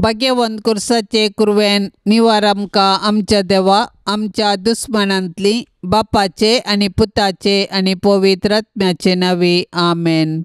भाग्यवंत कुर्साचे कुरवेन निवार आमकां आमच्या देवा आमच्या दुस्मनांतली बापाचे आनी पुताचे आनी पवित्र आत्म्याचे नांवी आमेन।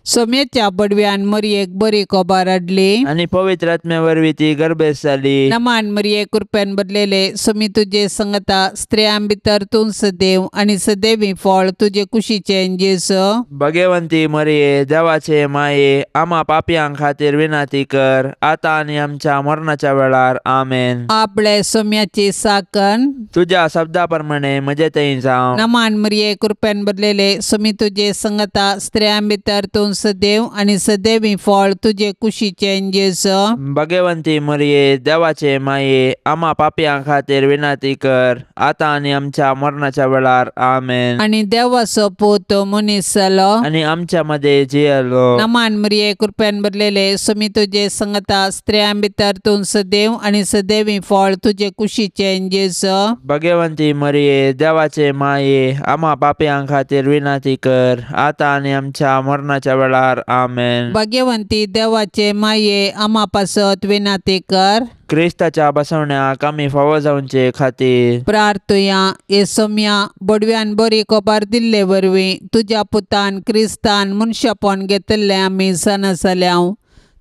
सोम्याच्या बडव्यान मरयेक बरी कोबार हाडली आणि पवित्र आत्म्या वरवीं ती गर्भेस जाली। नमान मरये कृपेन बदलेले सोमी तुजे संगता स्त्रियां भितर तूं सदैव आनी सदैवी फळ तुजे कुशीचे जेसो। भाग्यवंती मरिये देवाचे माये आम्हा पापयांक खातीर विनाती कर आता आनी आमच्या मरणाच्या वेळार आमेन। आपले सोम्याची साकन तुझ्या शब्दा प्रमाणे म्हजे थंय जावं। नमान मरये कृपेन बदलेले सोमी तुजे संगता स्त्रियां भितर तूं सदैव आनी सदैवी फळ तुजे कुशीचे जेसो। भाग्यवंती मरिये देवाचे माये आम्हा पापयांक खातीर विनाती कर आता आनी आमच्या मरणाच्या वेळार आमेन। आनी देवाचो पूत मनीस जालो आणि आमच्या मध्ये जियेलो। नमान मरये कृपेन बदलेले सोमी तुजे संगता स्त्रियां भितर तूं सदैव आनी सदैवी फळ तुजे कुशीचे जेसो। भाग्यवंती मरिये देवाचे माये आम्हा पापयांक खातीर विनाती कर आता आनी आमच्या मरणाच्या वेळार आमेन। भाग्यवंती देवाचे माये आम्हा पासत विनाती कर क्रिस्ताच्या बसवण्याक आमी फावो जावचे खातीर प्रार्थुया। ये सोम्या बडव्यान बरी कोबार दिल्ले वरवीं तुज्या पुतान क्रिस्तान मनशापण घेतले आमी सणसल्याव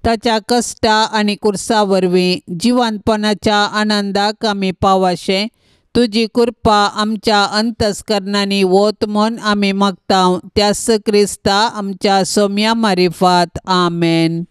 ताच्या कश्टा आनी कुर्सा वरवीं जिवंतपणाच्या आनंदाक आमी पावाशे तुजी कृपा आमच्या अंतस्करणांनी वोत म्हूण आमी मागताव त्यास क्रिस्ता आमच्या सोम्या मारिफात आमेन।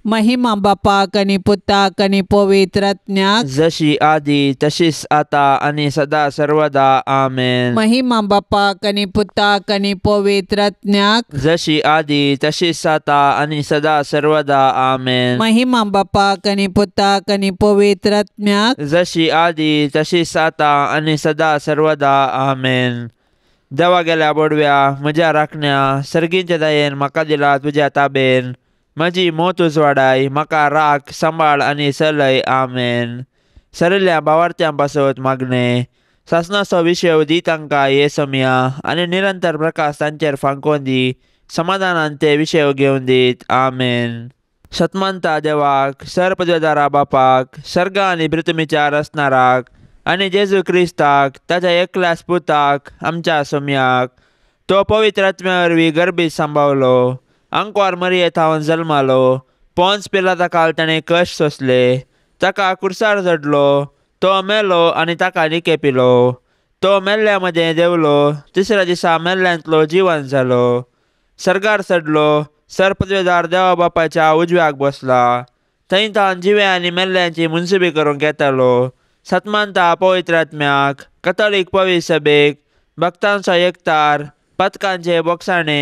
महिमा बापाक आनी पुताक आनी पवित्र आत्म्याक जशी आदी तशीच आता आनी सदा सर्वदा आमेन। महिमा बापाक आनी पुताक आनी पवित्र आत्म्याक जशी आदी तशीच आता आनी सदा सर्वदा आमेन। महिमा बापाक आनी पुताक आनी पवित्र आत्म्याक जशी आदी तशीच आता आनी सदा सर्वदा आमेन। देवा गेल्या बडव्या म्हज्या राखण्या सर्गींच्या दयेन म्हाका दिला तुज्या ताबेन म्हजी मोत उजवाडाय म्हाका राख सांबाळ आनी चलय आमेन। सरल्या भावार्थ्यां पासत मागणे सासणाचो विशय दी तांकां ये सोम्या आनी निरंतर प्रकाश तांचेर फांकोवन दी समाधानान ते विशय घेवन दीत आमेन। शतमंता देवाक सरपदवेदारा बापाक सर्गा आनी पृथ्वीच्या रचणाराक आनी जेजू क्रिस्ताक ताच्या एकल्याच पुताक आमच्या सोम्याक तो पवित्र आत्म्या वरवीं गर्भीत सांबावलो आंकवार मरये थावन जल्मालो पोंच पिलाता काल ताणें कश्ट सोंसले ताका कुर्सार चडलो तो मेलो आनी ताका निकेपिलो तो मेल्ल्या मदें देवलो तिसऱ्या दिसा मेल्ल्यांतलो जिवंत जालो सर्गार चडलो सरपदवेदार देवा बापाच्या उजव्याक बसला थंय थावन जिवे आनी मेल्ल्यांची मुनसिबी करूंक येतालो। सतमानता पवित्र आत्म्याक कथोलीक पवित्र सभेक भक्तांचो एकतार पथकांचे बोगसाणे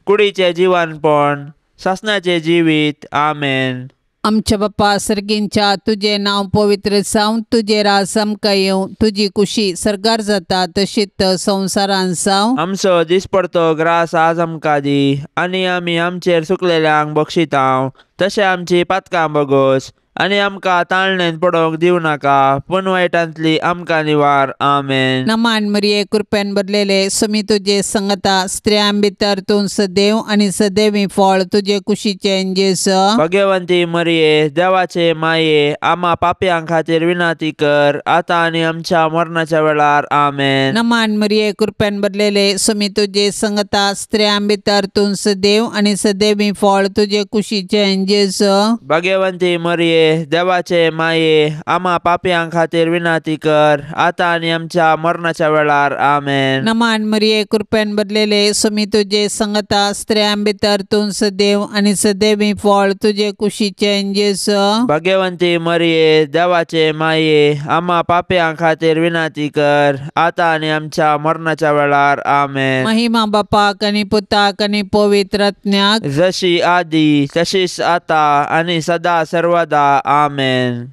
कुडीचे जिवनपण सासणाचे जिवीत आमेन। आमच्या बापा सर्गींच्या तुझे नाव पवित्र जावं तुझे राज आमकां येवं तुजी कुशी सर्गार जाता तशीच संवसारान जावं। आमचो दिसपडतो ग्रास आज आमकां दी आनी आमी आमचेर चुकलेल्यांक बक्षितांव तशें आमची पातकां बगोस आनी आमकां ताळणेन पडोवंक दिवं नाका पूण वायटांतली आमकां निवार आमेन। नमान मरये कृपेन बदलेले सोमी तुजे संगता स्त्रियां भितर तूं सदैव आनी सदैवी फळ तुजे कुशीचे जेसो। भाग्यवंती मरिये देवाचे माये आम्हा पापयांक खातीर विनाती कर आता आनी आमच्या मरणाच्या वेळार आमेन। नमान मरये कृपेन बदलेले सोमी तुजे संगता स्त्रियां भितर तूं सदैव आनी सदैवी फळ तुजे कुशीचे जेसो। भाग्यवंती मरिये देवाचे माये आम्हा पापयांक खातीर विनाती कर आता आनी आमच्या मरणाच्या वेळार आमेन। नमान मरये कृपेन बदलेले सोमी तुजे संगता स्त्रियां भितर तूं सदैव आनी सदैवी फळ तुजे कुशीचे जेसो। भाग्यवंती मरिये देवाचे माये आम्हा पापयांक खातीर विनाती कर आता आनी आमच्या मरणाच्या वेळार आमेन। महिमा बापाक आनी पुताक आनी पवित्र आत्म्याक जशी आदी तशीच आता आनी सदा सर्वदा आमेन।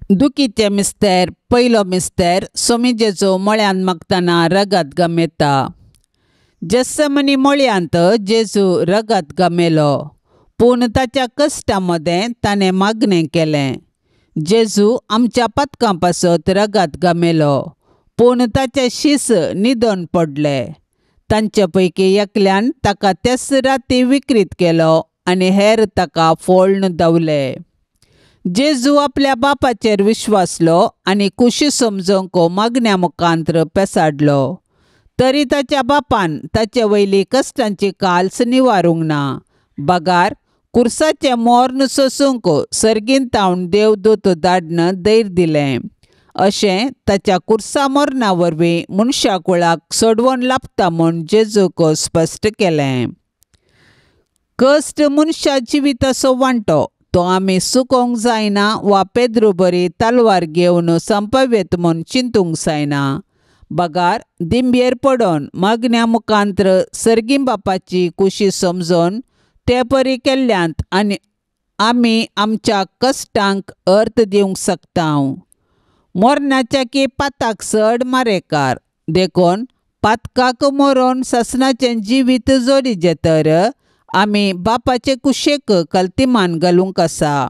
दुखीचे मिस्तेर पयलो मिस्तेर सोमी जेजू मळ्यान मागतना रगत गमेता। जेसमनी मळ्यांत जेजू रगत गमेलो पूण ताच्या कश्टा मदें ताणें मागणें केलें। जेजू आमच्या पातकां पासत रगत गमेलो पूण ताचे शीस निदन पडले तांचे पैकी एकल्यान ताका तेच राती विकृत केलो आनी हेर ताका फोळण दवले। जेजू आपल्या बापाचेर विश्वासलो आनी कुशी समजोवंक मागण्या मुखांत्र पेसाडलो. तरी ताच्या बापान ताचे वयली कश्टांची काल्स निवारूंक ना. बागार कुर्साचें मोर्न सोसूंक सर्गीन तावन देवदूत धाडन दैर दिलें. अशें ताच्या कुर्सा मोर्ना वरवीं मनशा कुळाक सोडवण लाभता म्हूण जेजूक स्पश्ट केलें. कश्ट मनशा जिविताचो वांटो तो आमी चुकोवंक जायना वा पेद्रू बरी तलवार घेवन संपवेत म्हूण चिंतूंक जायना. बागार दिंबयेर पडोन मागण्या मुखांत्र सर्गीं बापाची कुशी समजोन ते परी केल्ल्यांत आनी आमी आमच्या कश्टांक अर्थ दिवंक शकता. मोरणाच्या की पाताक चड मारेकार देखून पातकाक मोरोन सासणाचें जिवीत जोडिचें तर आमी बापाचे कुशेक कल्तिमान घालूंक आसा.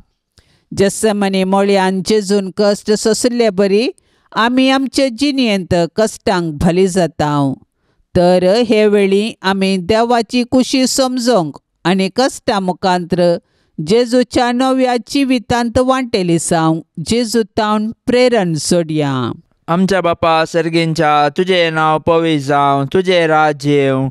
जेसमनी मोळ्यान जेजून कश्ट सोंसले बरी आमी आमचे जिणेंत कश्टांक भली जाता. तर हे वेळी आमी देवाची कुशी समजोंक आनी कश्टा मुखांत्र जेजूच्या नव्या जिवितांत वांटेली जावंक जेजू तावन प्रेरण सोडया. आमच्या बापा सर्गींच्या तुजें नांव पवित्र जावं, तुजें राज्य येवं,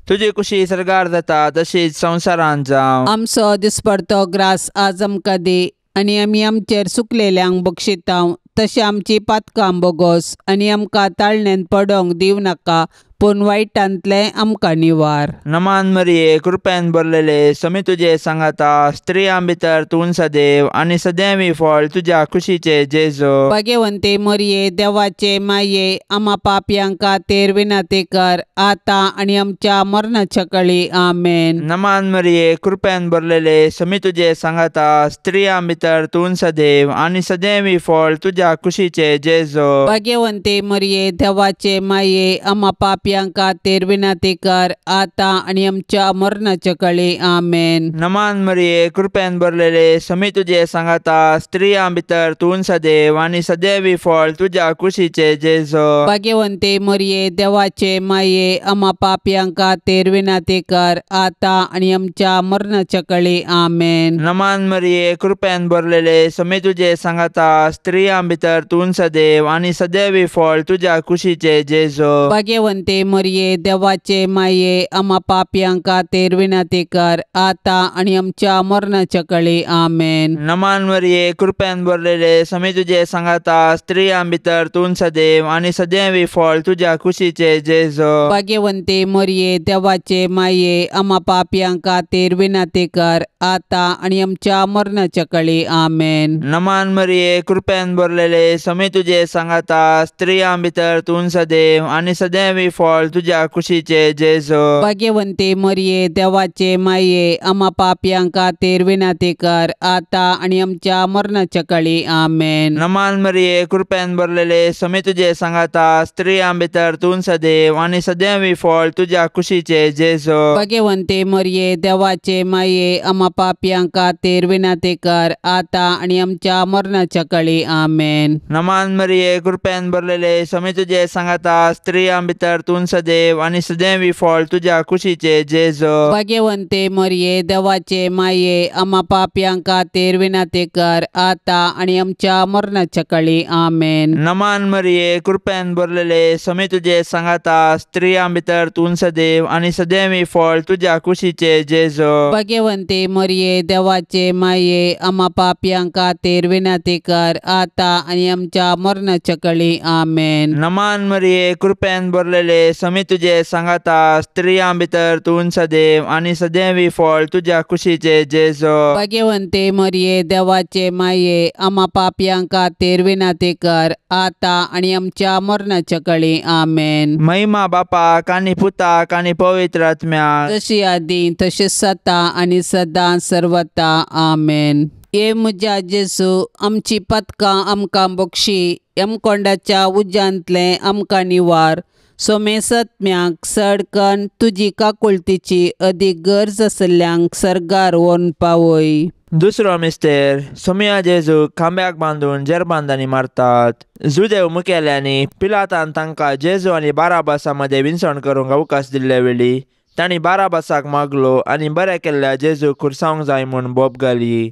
तुजी कुशी सरगार जाता तशीच संवसारांत जावं. आमचो दिसपडतो ग्रास आज आमकां दी आनी आमी आमचेर चुकलेल्यांक बक्षिता तशें आमची पातकां बोगोस आनी आमकां ताळणेंत पडोवंक दिवं नाका पूण वायटांतले आमकां निवार. नमान मरिये कृपेन भरलेले समी तुजे सांगाता स्त्रियां भितर तूं सदैव आनी सदैवी फळ तुज्या कुशीचे जेजू. भाग्यवंते मरिये देवाचे माये आम्हा पापयांक खातीर विनंती कर आतां आनी आमच्या मरणाच्या काळी आमेन. नमान मरिये कृपेन भरलेले समी तुजे सांगाता स्त्रियां भितर तूं सदैव आनी सदैवी फळ तुज्या कुशीचे जेजू. भाग्यवंते मरिये देवाचे माये आम्हा पापयांक खातीर विनंती कर आतां आनी आमच्या मरणाच्या काळी आमेन. नमान मरिये कृपेन भरलेले समी तुजे सांगाता स्त्रियां भितर तूं सदैव आनी सदैवी फळ तुज्या कुशीचे जेजू. भाग्यवंते मरिये देवाचे माये आम्हा पापयांक खातीर विनंती कर आतां आनी आमच्या मरणाच्या काळी आमेन. नमान मरिये कृपेन भरलेले समी तुजे सांगाता स्त्रियां भितर तूं सदैव आनी सदैवी फळ तुज्या कुशीचे जेजू. भाग्यवंते मरिये देवाचे माये आम्हा पापयांक खातीर विनंती कर आतां आनी आमच्या मरणाच्या काळी आमेन. नमान मरिये कृपेन भरलेले समी तुजे सांगाता स्त्रियां भितर तूं सदैव आनी सदैवी फळ तुज्या कुशीचे जेजू. भाग्यवंते मरिये देवाचे माये आम्हा पापयांक खातीर विनंती कर आतां आनी आमच्या मरणाच्या काळी आमेन. नमान मरिये कृपेन भरलेले समी तुजे सांगाता स्त्रियां भितर तूं सदैव आनी सदैवी फळ तुज्या कुशीचे जेजू. भाग्यवंते मरिये देवाचे माये आम्हा पापयांक खातीर विनंती कर आतां आनी आमच्या मरणाच्या काळी आमेन. नमान मरिये कृपेन भरलेले समी तुजे सांगाता स्त्रियां भितर तूं सदैव आनी सदैवी फळ तुज्या कुशीचे जेजू. भाग्यवंते मरिये देवाचे माये आम्हा पापयांक खातीर विनंती कर आतां आनी आमच्या मरणाच्या काळी आमेन. नमान मरिये कृपेन भरलेले समी तुजे सांगाता स्त्रियां भितर तूं सदैव आनी सदैवी फळ तुज्या कुशीचे जेजू. भाग्यवंते मरिये देवाचे माये आम्हा पापयांक खातीर विनंती कर आतां आनी आमच्या मरणाच्या काळी आमेन. नमान मरिये कृपेन भरलेले समी तुजे सांगाता स्त्रियां भितर तूं सदैव आनी सदैवी फळ तुज्या कुशीचे जेजू. भाग्यवंते मरिये देवाचे माये आम्हा पापयांक खातीर विनंती कर आतां आनी आमच्या मरणाच्या काळी आमेन. नमान मरिये कृपेन भरलेले समी तुजे सांगाता स्त्रियां भितर तूं सदैव आनी सदैवी फळ तुज्या कुशीचे जेजू. भाग्यवंते मरिये देवाचे माये आम्हा पापयांक खातीर विनंती कर आतां आनी आमच्या मरणाच्या काळी आमेन. महिमा बापाक आनी पुताक आनी पवित्र आत्म्याक जशी आदी तशेंच सता आनी सदां सर्वता आमेन. हे म्हज्या जेजू आमची पथकां आमकां बक्षी यमकोंडाच्या उज्यांतले आमकां निवार. सोमे सत्म्याक सडकन तुजी काकुळतीची अदीक गरज आसल्ल्यांक सर्गार व्हरून पावय. दुसरो मिस्तेर सोम्या जेजू खांब्याक बांदून जेरबांदांनी मारतात. जुदेव मुखेल्यांनी पिलातान तांकां जेजू आनी बाराबासा मदें विंचण करूंक अवकाश दिल्ले वेळी तांणी बाराबासाक मागलो आनी बरें केल्ल्या जेजू खुरसावंक जाय म्हूण बोब घाली.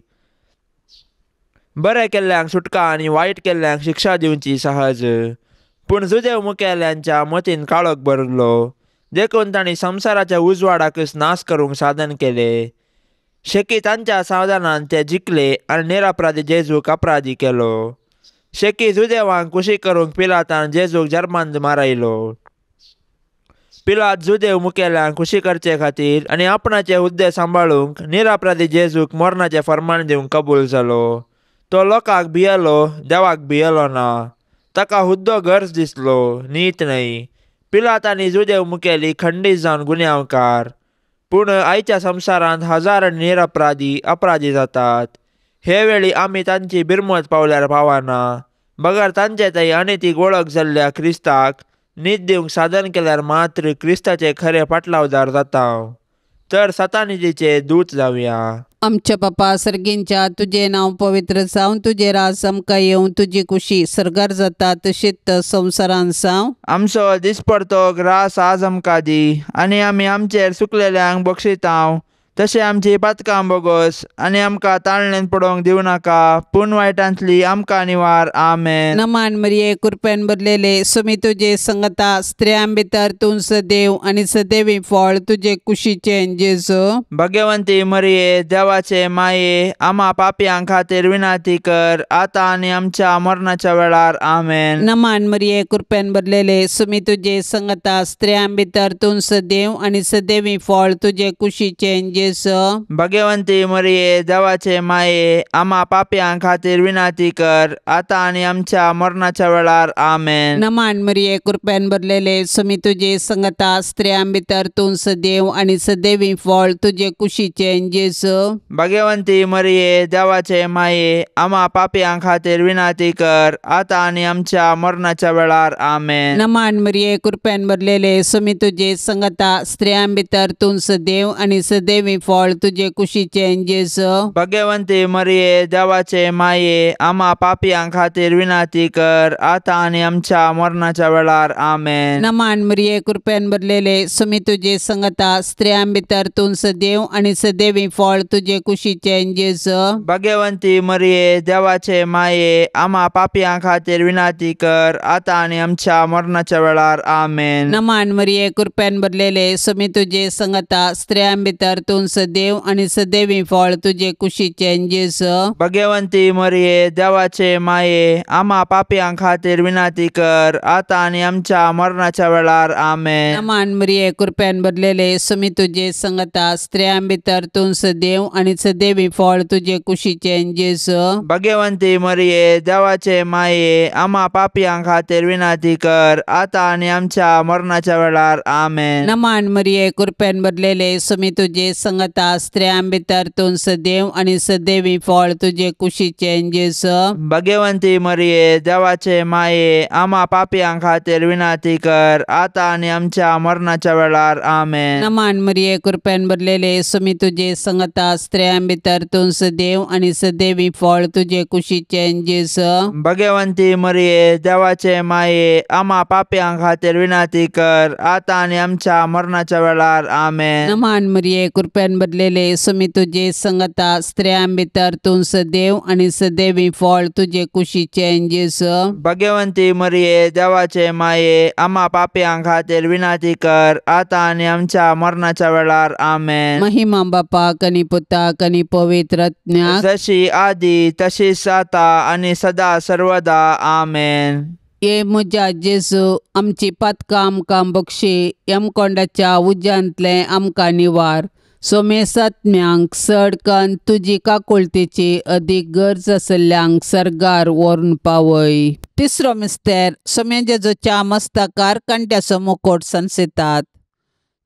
बरें केल्ल्यांक सुटका आनी वायट केल्ल्यांक शिक्षा दिवची सहज. पूण जुदेव मुखेल्यांच्या मतीन काळोख भरलो, देखून तांणी संवसाराच्या उजवाडाकच नाश करूंक साधन केले. शेकी तांच्या साधनान ते जिखले आनी निरपराधी जेजूक अपराधी केलो. शेकी जुदेवांक खुशी करूंक पिलातान जेजूक जर्मांत मारयलो. पिलात जुदेव मुखेल्यांक खुशी करचे खातीर आनी आपणाचे हुद्दे सांबाळूंक निरपराधी जेजूक मरणाचें फर्माण दिवंक कबूल जालो. तो लोकांक भियेलो, देवाक भियेलो ना. ताका हुद्दो गरज दिसलो, नीत न्हय. पिलात आनी जुदेव मुखेली खंडीत जावन गुन्यांवकार. पूण आयच्या संवसारांत हजार निरपराधी अपराधी जातात. हे वेळी आमी तांची बिरमत पावल्यार पावना. बगर तांचे थंय अनैतीक वळख जाल्ल्या क्रिस्ताक न्हीद दिवंक साधन केल्यार मात्र क्रिस्ताचे खरे पाटलावदार जाता. तर सतानितीचे दूत जावया. आमच्या बापा सर्गींच्या, तुझे नाव पवित्र जावन, तुझे राज आमकां येवं, तुजी कुशी सरकार जाता तशीच संवसारांत जावं. आमचो दिसपडतो ग्रास आज आमकां दी, आनी आमी आमचेर चुकलेल्यांक बक्षितांव, तशें आमची पातकां बोगोस आनी आमकां ताळणेंत पडोवंक दिवं नाका, पूण वायटांतली आमकां निवार. आमेन. नमान मरिये, कृपेन भरलेले, सुमी तुजे संगता, स्त्रियां भितर तूं सदैव आनी सदैवी फळ तुजे कुशीचें जेजू. भगवंती मरिये, देवाचे माये, आम्हा पापयां खातीर विनाती कर, आतां आनी आमच्या मरणाच्या वेळार. आमेन. नमान मरिये, कृपेन भरलेले, सुमी तुजे संगता, स्त्रियां भितर तूं सदैव आनी सदैवी फळ तुजे कुशीचें जेजू. भगवंती मरिये, देवाचे माये, आम्हा पापयां खातीर विनाती कर, आतां आनी आमच्या मरणाच्या वेळार. आमेन. नमान मरिये, कृपेन भरलेले, सुमी तुजे संगता, स्त्रियां भितर तूं सदैव आनी सदैवी फळ तुजे कुशीचें जेजू. भगवंती मरिये, देवाचे माये, आम्हा पापयां खातीर विनाती कर, आतां आनी आमच्या मरणाच्या वेळार. आमेन. नमान मरिये, कृपेन भरलेले, सुमी तुजे संगता, स्त्रियां भितर तूं सदैव आनी सदैवी फळ तुजे कुशीचें जेजू. भगवंती मरिये, देवाचे माये, आम्हा पापयां खातीर विनाती कर, आतां आनी आमच्या मरणाच्या वेळार. आमेन. नमान मरिये, कृपेन भरलेले, सुमी तुजे संगता, स्त्रियां भितर तूं सदैव आनी सदैवी फळ तुजे कुशीचें जेजू. भगवंती मरिये, देवाचे माये, आम्हा पापयां खातीर विनाती कर, आतां आनी आमच्या मरणाच्या वेळार. आमेन. नमान मरिये, कृपेन भरलेले, सुमी तुजे संगता, स्त्रियां भितर तूं सदैव आनी सदैवी फळ तुजे कुशीचें जेजू. भगवंती मरिये, देवाचे माये, आम्हा पापयां खातीर विनाती कर, आतां आनी आमच्या मरणाच्या वेळार. आमेन. नमान मरिये, कृपेन भरलेले, सुमी तुजे संगता, स्त्रियां भितर तूं सदैव आनी सदैवी फळ तुजे कुशीचें जेजू. भगवंती मरिये, देवाचे माये, आम्हा पापयां खातीर विनाती कर, आतां आनी आमच्या मरणाच्या वेळार. आमेन. नमान मरिये, कृपेन भरलेले, सुमी तुजे संगता, स्त्रियां भितर तूं सदैव आनी सदैवी फळ तुजे कुशीचें जेजू. भगवंती मरिये, देवाचे माये, आम्हा पापयां खातीर विनाती कर, आतां आनी आमच्या मरणाच्या वेळार. आमेन. नमान मरिये, कृपेन भरलेले, सुमी तुजे संगता, स्त्रियां भितर तूं सदैव आनी सदैवी फळ तुजे कुशीचें जेजू. भगवंती मरिये, देवाचे माये, आम्हा पापयां खातीर विनाती कर, आतां आनी आमच्या मरणाच्या वेळार. आमेन. नमान मरिये, कृपेन भरलेले, सुमी तुजे संगता, स्त्रियां भितर तूं सदैव आनी सदैवी फळ तुजे कुशीचें जेजू. भगवंती मरिये, देवाचे माये, आम्हा पापयां खातीर विनाती कर, आतां आनी आमच्या मरणाच्या वेळार. आमेन. महिमा बापाक आनी पुताक आनी पवित्र आत्म्याक, जशी आदी तशीच आता आनी सदा सर्वदा. आमेन. ये म्हज्या जेजू, आमची पातकां आमकां बक्षी, यमकोंडाच्या उज्यांतले आमकां निवार. सोमेसात्म्यांक सडकन तुजी काकुळतेची अदीक गरज आसल्ल्यांक सरगार व्हरून पावय. तिसरो मिस्तेर, सोम्या जेजूच्या मस्तकार कांट्याचो मुकोट संसितात.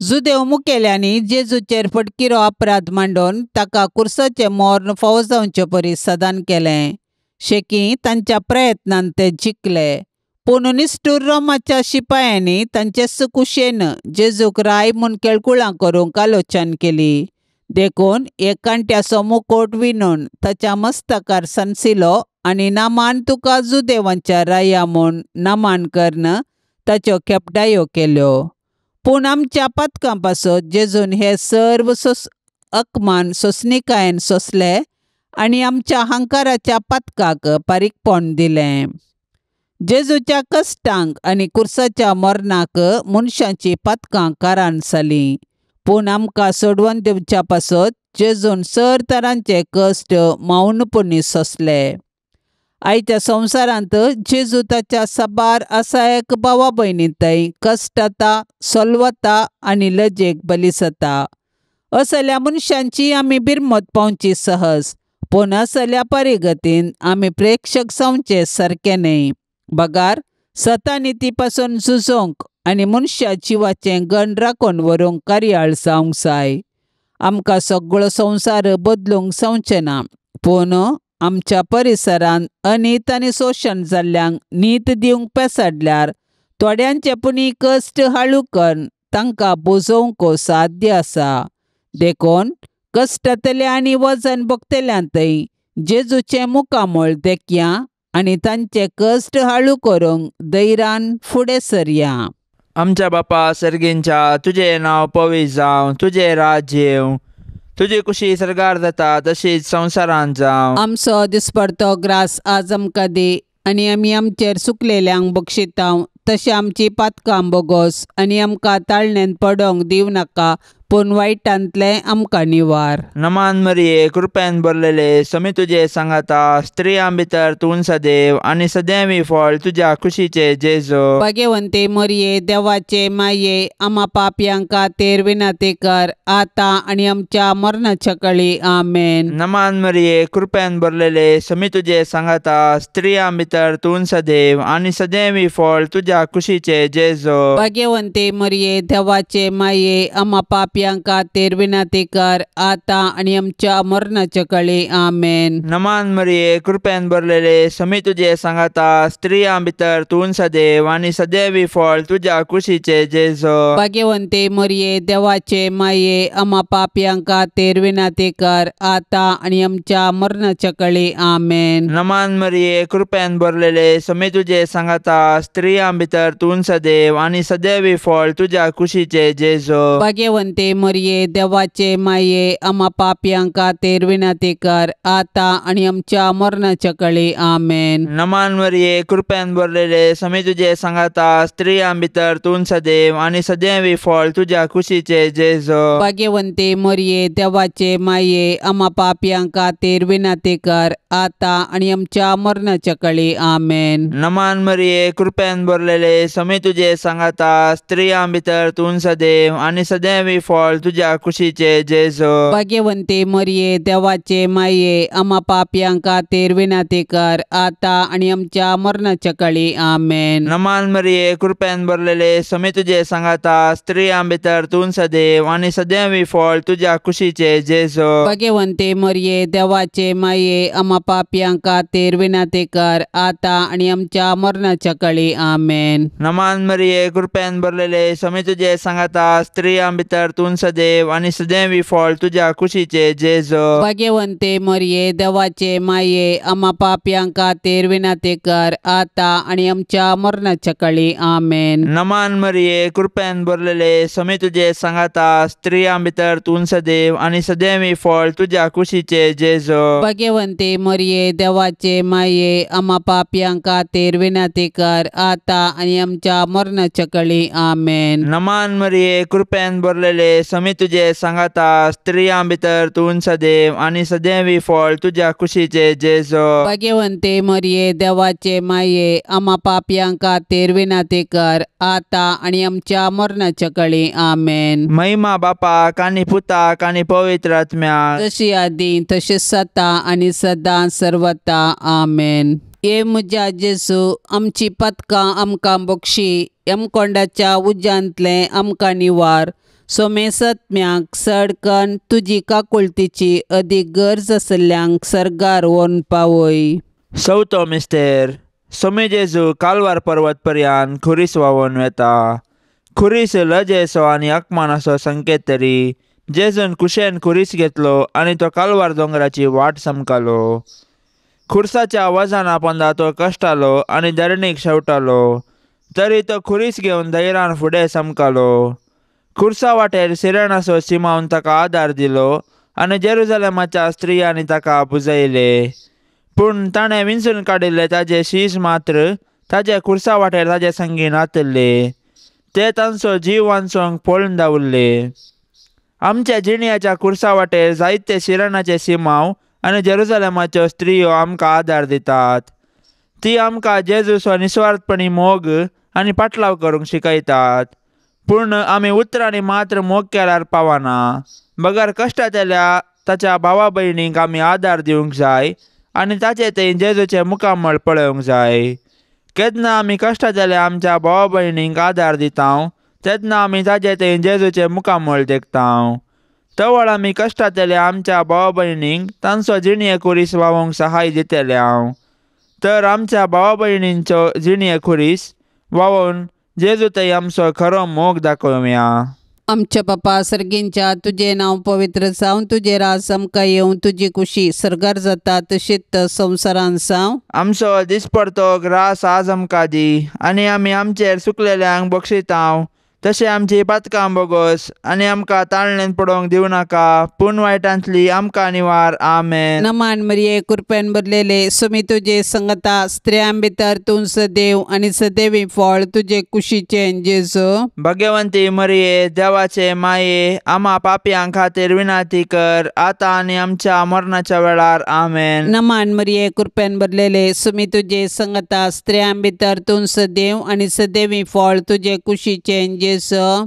जुदेव मुखेल्यांनी जेजूचेर फटकिरो अपराध मांडून ताका कुर्साचे मोर्न फावो जावचे परी सदान केलें. शेकी तांच्या प्रयत्नान ते जिखले. पूण निश्ठूर रोमाच्या शिपायांनी तांचे सुकुशेन जेजूक राय म्हूण केळकुळां करूंक आलोचन केली. देखून एक कांट्याचो मुकोट विणून ताच्या मस्तकार संसिलो आनी नामान तुका जुदेवांच्या राया म्हूण नामान करन ताच्यो खेपडायो केल्यो. पूण आमच्या पातकां पासत जेजून हे सर्व अकमान सोंसणिकायेन सोंसले आनी आमच्या हंकाराच्या पातकाक पारीकपण दिलें. जेजूच्या कश्टांक आनी कुर्साच्या मरणाक मनशांची पातकां कारान जालीं, पूण आमकां सोडवून दिवच्या पासत जेजून सर तरांचे कश्ट मौनपणी सोंसले. आयच्या संवसारांत जेजू ताच्या साबार आसायक भावा भयणींतय कश्टाता, सोलवता आनी लजेक बली जाता. असल्या मनशांची आमी बिरमत पावची सहज, पूण असल्या परिगतीन आमी प्रेक्षक जावचे सारके न्हय. बगार सतानिती पासून झुजोंक आनी मनशा जिवाचें गण राखून व्हरूंक कार्याळ जावंक जाय. आमकां सगळो संवसार बदलूंक जावचें ना, पूण आमच्या परिसरांत अनीत आनी शोशण जाल्ल्यांक न्हीद दिवंक पेसाडल्यार थोड्यांचे पुणी कश्ट हाळू करून तांकां बुजोवंक साध्य आसा. देखून कश्टांतल्या आनी वजन भोगतल्यांतय जेजूचें मुखामोळ देखया आनी तांचे कश्ट हाळू करूंक धैर्यान फुडें सरया. आमच्या बापा सर्गींच्या, तुजें नांव पवित्र जावं, तुजें राज्य येवं, तुजी कुशी सरकार जाता तशीच संवसारांत जावं. आमचो दिसपडतो ग्रास आज आमकां दी, आनी आमी आमचेर चुकलेल्यांक बक्षितांव तशें आमची पातकां बोगोस, आनी आमकां ताळणेंत पडोवंक दिव नाका, पूण वायटांतले आमकां निवार. नमान मरिये, कृपेन भरलेले, समी तुजे सांगाता, स्त्रियां भितर तूं सदैव आनी सदैवी फळ तुज्या कुशीचे जेजू. भाग्यवंते मरिये, देवाचे माये, आम्हा पापयांक खातीर विनंती कर, आता आनी आमच्या मरणाच्या काळी आमेन. नमान मरिये, कृपेन भरलेले, समी तुजे सांगाता, स्त्रियां भितर तूं सदैव आनी सदैवी फळ तुज्या कुशीचे जेजू. भाग्यवंते मरिये, देवाचे माये, आम्हा पापयांक खातीर विनंती कर, आता आनी आमच्या मरणाच्या काळी आमेन. नमान मरिये, कृपेन भरलेले, समी तुजे सांगाता, स्त्रियां भितर तूं सदैव आनी सदैवी फळ तुज्या कुशीचे जेजू. भाग्यवंते मरिये, देवाचे माये, आम्हा पापयांक खातीर विनंती कर, आता आनी आमच्या मरणाच्या काळी आमेन. नमान मरिये, कृपेन भरलेले, समी तुजे सांगाता, स्त्रियां भितर तूं सदैव आनी सदैवी फळ तुज्या कुशीचे जेजू. भाग्यवंते मरिये, देवाचे माये, आम्हा पापयांक खातीर विनंती कर, आता आनी आमच्या मरणाच्या काळी आमेन. नमान मरिये, कृपेन भरलेले, समी तुजे सांगाता, स्त्रियां भितर तूं सदैव आनी सदैवी फळ तुज्या कुशीचे जेजू. भाग्यवंते मरिये, देवाचे माये, आम्हा पापयांक खातीर विनंती कर, आता आनी आमच्या मरणाच्या काळी आमेन. नमान मरिये, कृपेन भरलेले, समी तुजे सांगाता, स्त्रियां भितर तूं सदैव आनी सदैवी फळ तुज्या कुशीचे जेजू. भाग्यवंते मरिये, देवाचे माये, आम्हा पापयांक खातीर विनंती कर, आता आनी आमच्या मरणाच्या काळी आमेन. नमान मरिये, कृपेन भरलेले, समी तुजे सांगाता, स्त्रियां भितर तूं सदैव आनी सदैवी फळ तुज्या कुशीचे जेजू. भाग्यवंते मरिये, देवाचे माये, आम्हा पापयांक खातीर विनंती कर, आता आनी आमच्या मरणाच्या काळी आमेन. नमान मरिये, कृपेन भरलेले, समी तुजे सांगाता, स्त्रियां भितर तूं सदैव आनी सदैवी फळ तुज्या कुशीचे जेजू. भाग्यवंते मरिये, देवाचे माये, आम्हा पापयांक खातीर विनंती कर, आता आनी आमच्या मरणाच्या काळी आमेन. नमान मरिये, कृपेन भरलेले, समी तुजे सांगाता, स्त्रियां भितर तूं सदैव आनी सदैवी फळ तुज्या कुशीचे जेजू. भाग्यवंते मरिये, देवाचे माये, आम्हा पापयांक खातीर विनंती कर, आता आनी आमच्या मरणाच्या काळी आमेन. नमान मरिये, कृपेन भरलेले, समी तुजे सांगाता, स्त्रियां भितर तूं सदैव आनी सदैवी फळ तुज्या कुशीचे जेजू. भाग्यवंते मरिये, देवाचे माये, आम्हा पापयांक खातीर विनंती कर, आता आनी आमच्या मरणाच्या काळी आमेन. महिमा बापाक आनी पुताक आनी पवित्र आत्म्याक, जशी आदी तशीच सता आनी सदां सर्वता आमेन. ये म्हज्या जेजू, आमची पातकां आमकां बक्षी, यमकोंडाच्या उज्यांतले आमकां निवार. सोमे सत्म्याक सडकन तुजी काकुळतीची अदीक गरज आसल्ल्यांक सर्गार व्हरून पावय. चवथो मिस्तेर. सोमे जेजू कालवार पर्वत पर्यान खुरीस व्हांवून वेता. खुरीस लजेचो आनी अकमानाचो संकेत तरी जेजून कुशेन खुरीस घेतलो आनी तो कालवार दोंगराची वाट समकालो. खुर्साच्या वजना पोंदा तो कश्टालो आनी धरणीक शेवटालो, तरी तो खुरीस घेवन धैर्यान फुडें समकालो. खुर्सा वाटेर सिरणसो सिमावन ताका आदार दिलो आनी जेरुसलेमाच्या स्त्रियांनी ताका बुजयले. पूण ताणें विंचून काडिल्ले ताजे शीश मात्र ताजे खुर्सा वाटेर ताजे संगी नातल्ले. ते तांचो जीव वांचोंक पळून दावरले. आमच्या जिणयाच्या खुर्सा वाटेर जायते शिराणाचे सिमांव आनी जेरुसलेमाच्यो स्त्रियो आमकां आदार दितात. ती आमकां जेजूचो निस्वार्थपणी मोग आनी पाटलाव करूंक शिकयतात. पूण आमी उतरांनी मात्र मोग केल्यार पावना. बगर कश्टांतल्या ताच्या भावा भयणींक आमी आदार दिवंक जाय आनी ताचे थंय जेजूचें मुखामळ पळोवंक जाय. केन्ना आमी कश्टांतल्या आमच्या भावा भयणींक आदार दिता तेन्ना आमी ताचे थंय जेजूचें मुखामळ देखता. तवळ आमी कश्टांतल्या आमच्या भावा भयणींक तांचो जिणये खुरीस व्हावंक सहाय दितल्या. तर आमच्या भावा भयणींचो जिणये खुरीस व्हावून जेजू थंय आमचो खरो मोग दाखोवया. आमच्या बापा सर्गींच्या तुझे नाव पवित्र जावन तुझे राज आमकां येवं. तुजी कुशी सरगार जाता तशीच संवसारान जावं. आमचो दिसपडतो ग्रास आज आमकां दी आनी आमी आमचेर चुकलेल्यांक बक्षितांव तशें आमची पातकां बोगोस आनी आमकां ताळणेंत पडोवंक दिवं नाका पूण वायटांतली आमकां निवार. आमेन. नमान मरिये कृपेन भरलेले सुमी तुजे संगता स्त्रियां भितर तूं सदैव आनी सदैवी फळ तुजे कुशीचे जेजू. भाग्यवंती मरिये देवाचे माये आम्हा पापयांक खातीर विनाती कर आतां आनी आमच्या मरणाच्या वेळार. आमेन. नमान मरिये कृपेन भरलेले सुमी तुजे संगता स्त्रियां भितर तूं सदैव आनी सदैवी फळ तुजे कुशीचे जेजू.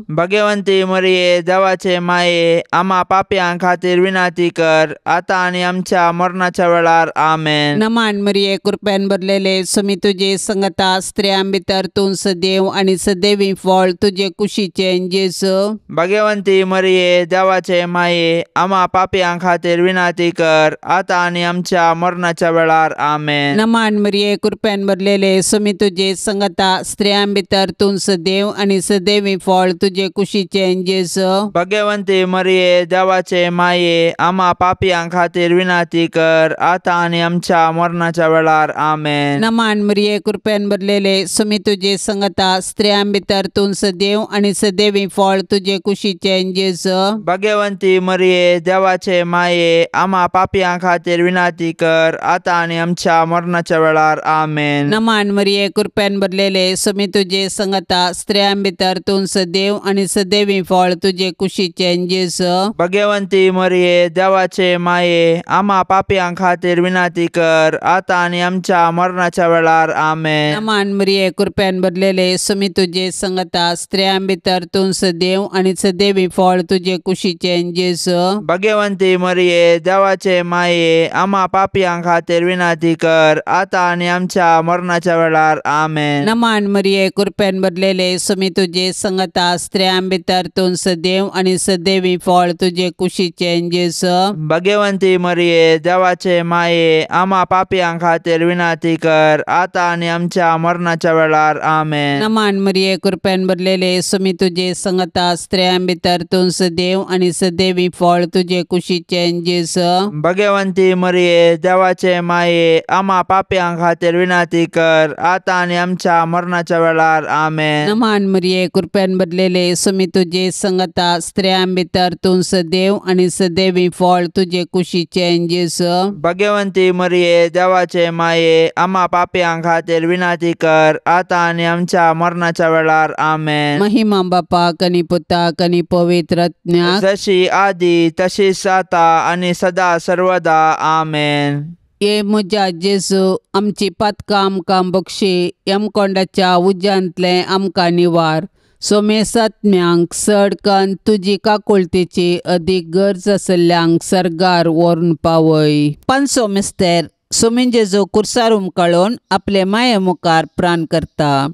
भाग्यवंती मरिये देवाचे माये आम्हा पापयांक खातीर विनाती कर आतां आनी आमच्या मरणाच्या वेळार. आमेन. नमान मरिये कृपेन भरलेले सुमी तुजे संगता स्त्रियां भितर तूं सदैव आनी सदैवी फळ तुजे कुशीचे जेजू. भाग्यवंती मरिये देवाचे माये आम्हा पापयांक खातीर विनाती कर आतां आनी आमच्या मरणाच्या वेळार. आमेन. नमान मरिये कृपेन भरलेले सुमी तुजे संगता स्त्रियां भितर तूं सदैव आनी सदैवी फळ तुजे कुशीचे जेजू. भाग्यवंती मरिये देवाचे माये आम्हा पापयांक खातीर विनाती कर आतां आनी आमच्या मरणाच्या वेळार. आमेन. नमान मरिये कृपेन भरलेले सुमी तुजे संगता स्त्रियां भितर तूं सदैव आनी सदैवी फळ तुजे कुशीचे जेजू. भाग्यवंती मरिये देवाचे माये आम्हा पापयांक खातीर विनाती कर आतां आनी आमच्या मरणाच्या वेळार. आमेन. नमान मरिये कृपेन भरलेले सुमी तुजे संगता स्त्रियां भितर तूं सदैव आनी सदैवी फळ तुजे कुशीचे जेजू. भाग्यवंती मरिये देवाचे माये आम्हा पापयांक खातीर विनाती कर आतां आनी आमच्या मरणाच्या वेळार. आमेन. नमान मरिये कृपेन भरलेले सुमी तुजे संगता स्त्रियां भितर तूं सदैव आनी सदैवी फळ तुजे कुशीचे जेजू. भाग्यवंती मरिये देवाचे माये आम्हा पापयांक खातीर विनाती कर आतां आनी आमच्या मरणाच्या वेळार. आमेन. नमान मरिये कृपेन भरलेले सुमी तुजे संगता स्त्रियां भितर तूं सदैव आनी सदैवी फळ तुजे कुशीचे जेजू. भाग्यवंती मरिये देवाचे माये आम्हा पापयांक खातीर विनाती कर आतां आनी आमच्या मरणाच्या वेळार. आमेन. नमान मरिये कृपेन भरलेले सुमी तुजे संगता स्त्रियां भितर तूं सदैव आनी सदैवी फळ तुजे कुशीचे जेजू. भाग्यवंती मरिये देवाचे माये आम्हा पापयांक खातीर विनाती कर आतां आनी आमच्या मरणाच्या वेळार. आमेन. नमान मरिये कृपेन भरलेले सुमी तुजे संगता स्त्रियां भितर तूं सदैव आनी सदैवी फळ तुजे कुशीचे जेजू. भाग्यवंती मरिये देवाचे माये आम्हा पापयांक खातीर विनाती कर आतां आनी आमच्या मरणाच्या वेळार. आमेन. महिमा बापाक आनी पुताक आनी पवित्र आत्म्याक जशी आदी तशीच आता आनी सदा सर्वदा. आमेन. ये म्हज्या जेजू आमची पातकां आमकां बक्षी यमकोंडाच्या उज्यांतले आमकां निवार. सोमेसात्म्यांक सडकन तुजी काकुळतेची अदीक गरज आसल्ल्यांक सरगार व्हरून पावय. पांचवो मिस्तेर सोमीन जेजू कुर्सार उमकळून आपले माये मुखार प्राण करता.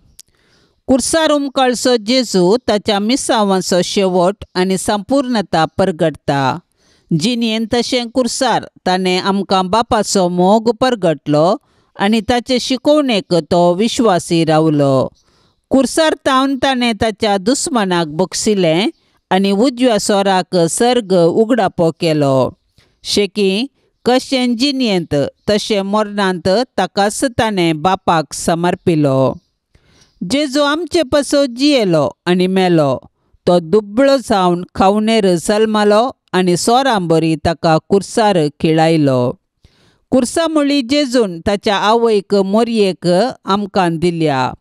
कुर्सार उमकळसो जेजू ताच्या मिसावांचो शेवट आनी संपूर्णता परगटता. जिणेन तशें कुर्सार ताणें आमकां बापाचो मोग परगटलो आनी ताचे शिकवणेक तो विश्वासी रावलो. कुर्सार तावन ताणें ताच्या दुस्मनाक बक्षिलें आनी उजव्या सोराक सर्ग उगडापो केलो. शेकी कशें जिणेंत तशें मरणांत ताकाच ताणें बापाक समर्पिलो. जेजू आमचे पासो जियेलो आनी मेलो. तो दुबळो जावन खावनेर जल्मालो आनी सोरां बरी ताका कुर्सार खिळायलो. कुर्सा मुळी जेजून ताच्या आवयक मोरयेक आमकां दिल्या.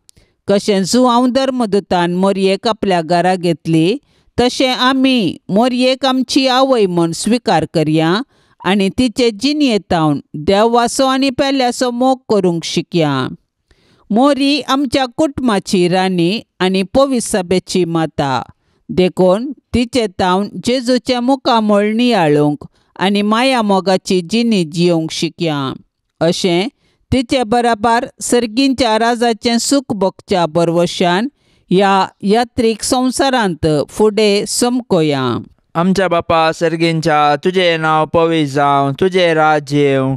कशें जुआंव धर्मदुतान मोरयेक आपल्या घरा घेतली तशें आमी मोरयेक आमची आवय म्हूण स्विकार करया आनी तिचे जिणयेतावन देव वासो आनी पेल्याचो मोग करूंक शिकया. मोरी आमच्या कुटुंबाची राणी आनी पवित्र सभेची माता देखून तिचे तावन जेजूचे मुखामोळ नियाळूंक आनी माया मोगाची जिणी जियोंक शिकया. अशें तिचे बराबर सर्गींच्या राजाचें सूख भोगच्या बरवशान ह्या यात्रीक संवसारांत फुडें समकोया. आमच्या बापा सर्गींच्या, तुजें नांव पवित्र जावं, तुजें राज्य येवं,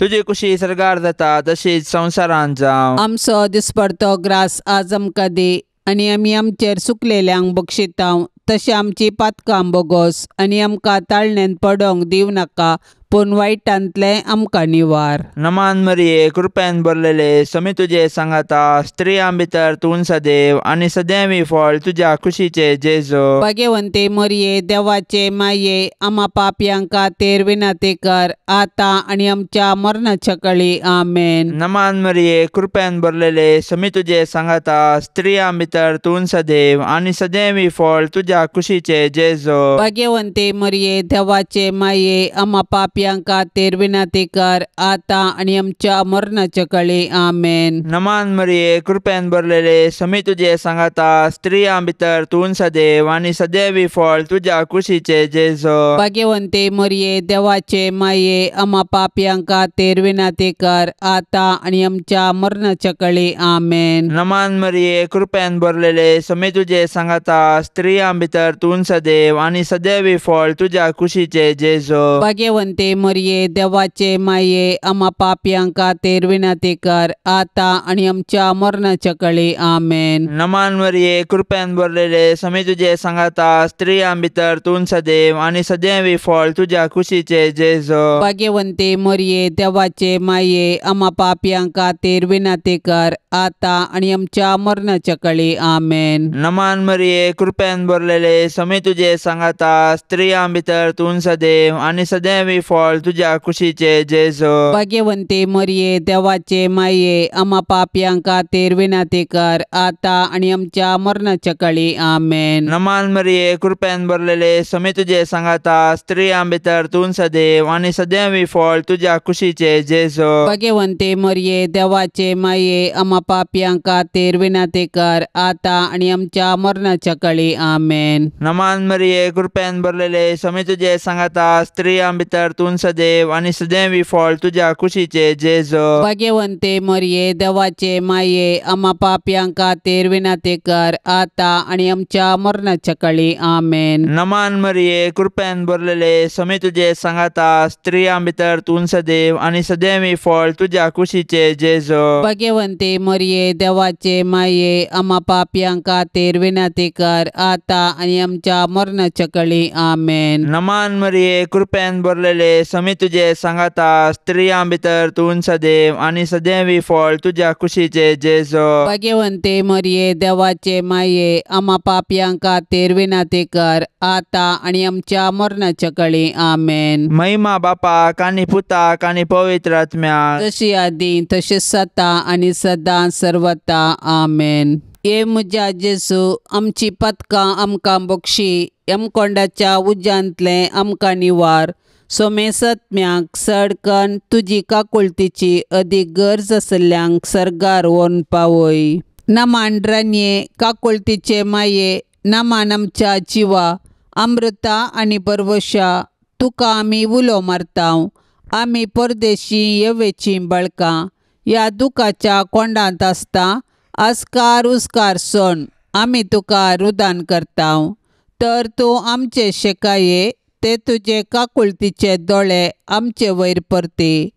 तुजी कुशी सरगार जाता तशीच संवसारांत जावं. आमचो दिसपडतो ग्रास आज आमकां दी आनी आमी आमचेर चुकलेल्यांक बक्षितांव तशें आमची पातकां बोगोस आनी आमकां ताळणेंत पडोंक दिव नाका पूण वायटांतले आमकां निवार. नमान मरिये, कृपेन भरलेले, समी तुजे सांगाता, स्त्रियां भितर तूं सदैव आनी सदैवी फळ तुज्या कुशीचे जेजू. भाग्यवंते मरिये, देवाचे माये, आम्हा पापयांक खातीर विनंती कर, आतां आनी आमच्या मरणाच्या काळी. आमेन. नमान मरिये, कृपेन भरलेले, समी तुजे सांगाता, स्त्रियां भितर तूं सदैव आनी सदैवी फळ तुज्या कुशीचे जेजू. भाग्यवंते मरिये, देवाचे माये, आम्हा पापयांक खातीर विनंती कर, आतां आनी आमच्या मरणाच्या काळी. आमेन. नमान मरिये, कृपेन भरलेले, समी तुजे सांगाता, स्त्रियां भितर तूं सदैव आनी सदैवी फळ तुज्या कुशीचे जेजू. भाग्यवंते मरिये, देवाचे माये, आम्हा पापयांक खातीर विनंती कर, आतां आनी आमच्या मरणाच्या काळी. आमेन. नमान मरिये, कृपेन भरलेले, समी तुजे सांगाता, स्त्रियां भितर तूं सदैव आनी सदैवी फळ तुज्या कुशीचे जेजू. भाग्यवंते मरिये, देवाचे माये, आम्हा पापयांक खातीर विनंती कर, आतां आनी आमच्या मरणाच्या काळी. आमेन. नमान मरिये, कृपेन भरलेले, समी तुजे सांगाता, स्त्रियां भितर तूं सदैव आनी सदैवी फळ तुज्या कुशीचे जेजू. भाग्यवंते मरिये, देवाचे माये, आम्हा पापयांक खातीर विनंती कर, आतां आनी आमच्या मरणाच्या काळी. आमेन. नमान मरिये, कृपेन भरलेले, समी तुजे सांगाता, स्त्रियां भितर तूं सदैव आनी सदैवी फळ तुज्या कुशीचे जेजू. भाग्यवंते मरिये, देवाचे माये, आम्हा पापयांक खातीर विनंती कर, आतां आनी आमच्या मरणाच्या काळी. आमेन. नमान मरिये, कृपेन भरलेले, समी तुजे सांगाता, स्त्रियां भितर तूं सदैव आनी सदैवी फळ तुज्या कुशीचे जेजू. भाग्यवंते मरिये, देवाचे माये, आम्हा पापयांक खातीर विनंती कर, आतां आनी आमच्या मरणाच्या काळी. आमेन. नमान मरिये, कृपेन भरलेले, समी तुजे सांगाता, स्त्रियां भितर तूं सदैव आनी सदैवी फळ तुज्या कुशीचे जेजू. भाग्यवंते मरिये, देवाचे माये, आम्हा पापयांक खातीर विनंती कर, आतां आनी आमच्या मरणाच्या काळी. आमेन. नमान मरिये, कृपेन भरलेले, समी तुजे सांगाता, स्त्रियां भितर तूं सदैव आनी सदैवी फळ तुज्या कुशीचे जेजू. भाग्यवंते मरिये, देवाचे माये, आम्हा पापयांक खातीर विनंती कर, आतां आनी आमच्या मरणाच्या काळी. आमेन. नमान मरिये, कृपेन भरलेले, समी तुजे सांगाता, स्त्रियां भितर तूं सदैव आनी सदैवी फळ तुज्या कुशीचे जेजू. भाग्यवंते मरिये, देवाचे माये, आम्हा पापयांक खातीर विनंती कर, आतां आनी आमच्या मरणाच्या काळी. आमेन. महिमा बापाक आनी पुताक आनी पवित्र आत्म्याक, जशी आदी तशेंच सता आनी सदां सर्वता. आमेन. ये म्हज्या जेजू, आमची पथकां आमकां बक्षी, यमकोंडाच्या उज्यांतले आमकां निवार. सोमे सत्म्याक सडकन तुजी काकुळतीची अदीक गरज आसल्यांक सरगार व्हरून पावय. नमान रान्ये, काकुळतीचे माये, नमान आमच्या जिवा, अमृता आनी बरवशा, तुका आमी उलो मारतांव. आमी परदेशी येवेची बळकां ह्या दुखाच्या कोंडांत आसता. आस्कार उस्कार सोन आमी तुका रुदान करतांव. तर तूं आमचे शेकाये, ते तुजे काकुळतीचे दोळे आमचे वयर परते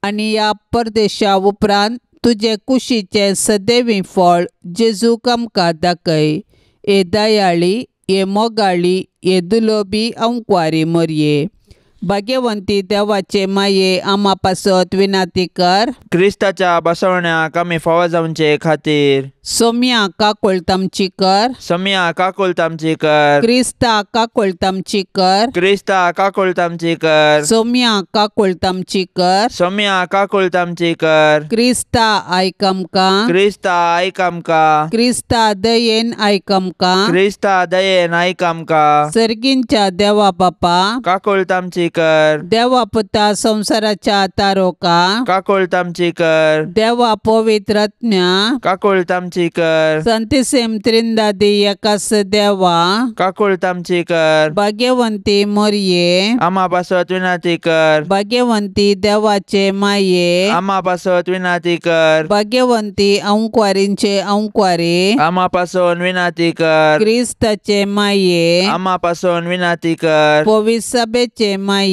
आनी ह्या परदेशा उपरांत तुजे कुशीचे सदैवी फळ जेजूक आमकां दाखय. ए दयाळी, ए मोगाळी, ए दुलोबी अंकवारी मरये, भाग्यवंती देवाचे माये आम्हा पासत विनंती कर. क्रिस्ताच्या बसवण्याक आमी फावो जावचे खातीर सोम्या काकोळतामची कर. सम्या काकोलतामची कर. क्रिस्ता काकोळतामची कर. क्रिस्ता काकोलतामची कर. सोम्या काकोळतामची कर. सम्या काकोलतामची कर. क्रिस्ता आयक आमकां. क्रिस्ता आयक आमकां. क्रिस्ता दयेन आयक आमकां. क्रिस्ता दयेन आयक आमकां. सर्गींच्या देवा बापा. काकोलतामची कर. देवा पुता संसाराच्या तारोका. काकोलतामची कर. देवा पवित्रज्ञा. काकोलतामची कर. संतिसेम त्रिंदादी एकास देवा. काकोलतामची कर. भाग्यवंती मोरये. आम्हा पासत विनंती कर. भाग्यवंती देवाचे माये. आम्हा पासत विनंती कर. भाग्यवंती अंकुवारींचे अंकुवारी. आम्हा पासून विनंती कर. क्रिस्ताचे माये. आम्हा पासून विनंती कर. पवित्र सभेचे माये.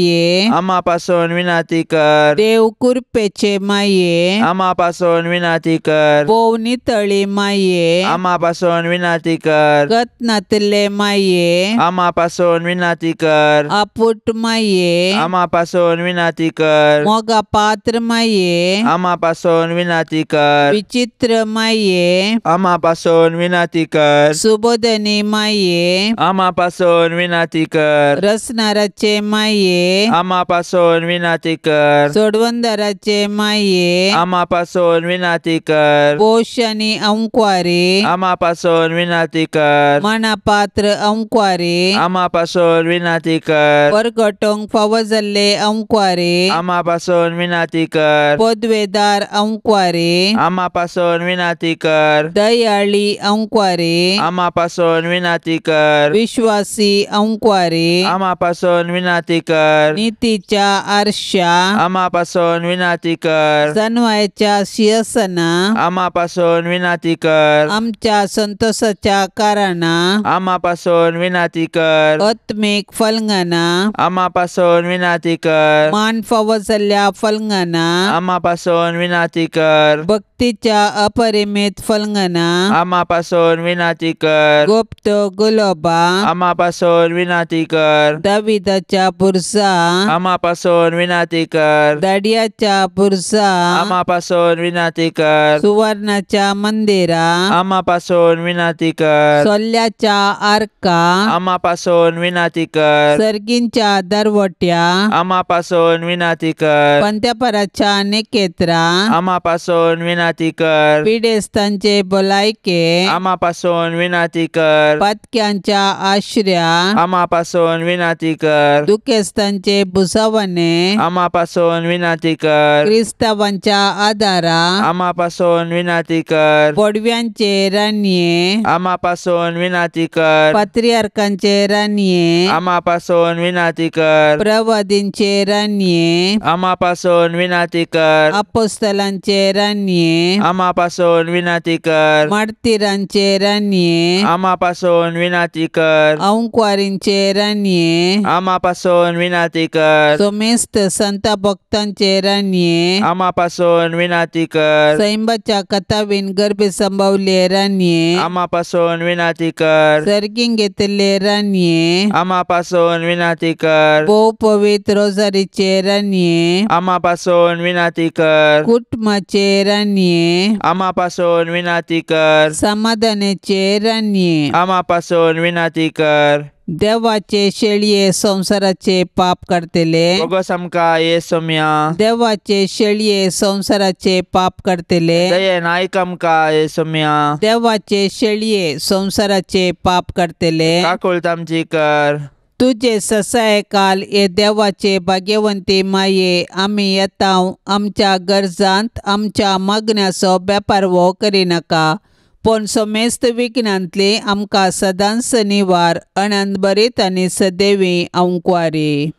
आम्हा पासून विनंती कर. देव कुरपेचे माये. आम्हा पासून विनंती कर. पोव नितळी माये. आम्हा पासून विनंती कर. गतनातले माये. आम्हा पासून विनंती कर. आपुट माये. आम्हा पासून विनंती कर. मोगा पात्र माये. आम्हा पासून विनंती कर. विचित्र माये. आम्हा पासून विनंती कर. सुबोधनी माये. आम्हा पासून विनंती कर. रसनाराचे माये. आम्हा पासून विनंती कर. सोडवंदराचे माये. आम्हा पासून विनंती कर. पोषणी अंकुवारी. आम्हा पासून विनंती कर. मनापात्र अंकुवारी. आम्हा पासून विनंती कर. परगटोंक फावो जाल्ले अंकुवारी. आम्हा पासून विनंती कर. पदवेदार अंकुवारी. आम्हा पासून विनंती कर. दयाळी अंकुवारी. आम्हा पासून विनंती कर. विश्वासी अंकुवारी. आम्हा पासून विनंती कर. नीतीच्या आरशा. आम्हा पासून विनंती कर. जानवायच्या सिंहासना. आम्हा पासून विनंती कर. आमच्या संतोषाच्या कारणा. आम्हा पासून विनंती कर. आत्मिक फलंगना. आम्हा पासून विनंती कर. मान फावो जाल्ल्या फलंगना. आम्हा पासून विनंती कर. भक्तीच्या अपरिमित फलंगना. आम्हा पासून विनंती कर. गुप्त गुलाबा. आम्हा पासून विनंती कर. दाविदाच्या पुरसा. आम्हा पासून विनंती कर. दाडियाच्या पुरसा. आम्हा पासून विनंती कर. सुवर्णाच्या मंदिरा. आम्हा पासून विनंती कर. सोल्ल्याच्या आर्का. आम्हा पासून विनंती कर. सर्गींच्या दरवट्या. आम्हा पासून विनंती कर. पंत्यापराच्या नेकेत्रा. आम्हा पासून विनंती कर. पिडेस्तांचे भलायके. आम्हा पासून विनंती कर. पातक्यांच्या आश्र्या. आम्हा पासून विनंती कर. दुखेस्तांचे बुसावणे. आम्हा पासून विनंती कर. क्रिस्तावांच्या आदारा. आम्हा पासून विनंती कर. पडव्यांचे रान्ये. आम्हा पासून विनंती कर. पात्रियार्कांचे रान्ये. आम्हा पासून विनंती कर. प्रवादींचे रान्ये. आम्हा पासून विनंती कर. अपोस्तलांचे रान्ये. आम्हा पासून विनंती कर. मार्तिरांचे रान्ये. आम्हा पासून विनंती कर. अंकुवारींचे रान्ये. आम्हा पासून विनंती कर. सोमेस्त संत भक्तांचे रान्ये. आम्हा पासून विनंती कर. सैंबाच्या कथावीन गर्भे संभवले रान्ये. आम्हा पासून विनंती कर. सर्गीन घेतले रान्ये. आम्हा पासून विनंती कर. भोव पवित्र रोजारीचे रान्ये. आम्हा पासून विनंती कर. कुटुंबाचे रान्ये. आम्हा पासून विनंती कर. समाधानाचे रान्ये. आम्हा पासून विनंती कर. देवाचे शेळये संसाराचे पाप करतले. बोगस आमकां येसुम्या. देवाचे शेळये संसाराचे पाप करतले. दयेन आयक आमकां येसुम्या. देवाचे शेळये संसाराचे पाप करतले. काकुळतामची कर. तुझे ससाय काल ये देवाचे भाग्यवंती माये. आम्ही येताव आमच्या गरजांत आमच्या मागण्याचो बेपारवो करिनाका. पण समेस्त विघ्नांतली आमकां सदांच निवार. अनंत बरीत आनी सदैवी अंकुवारी.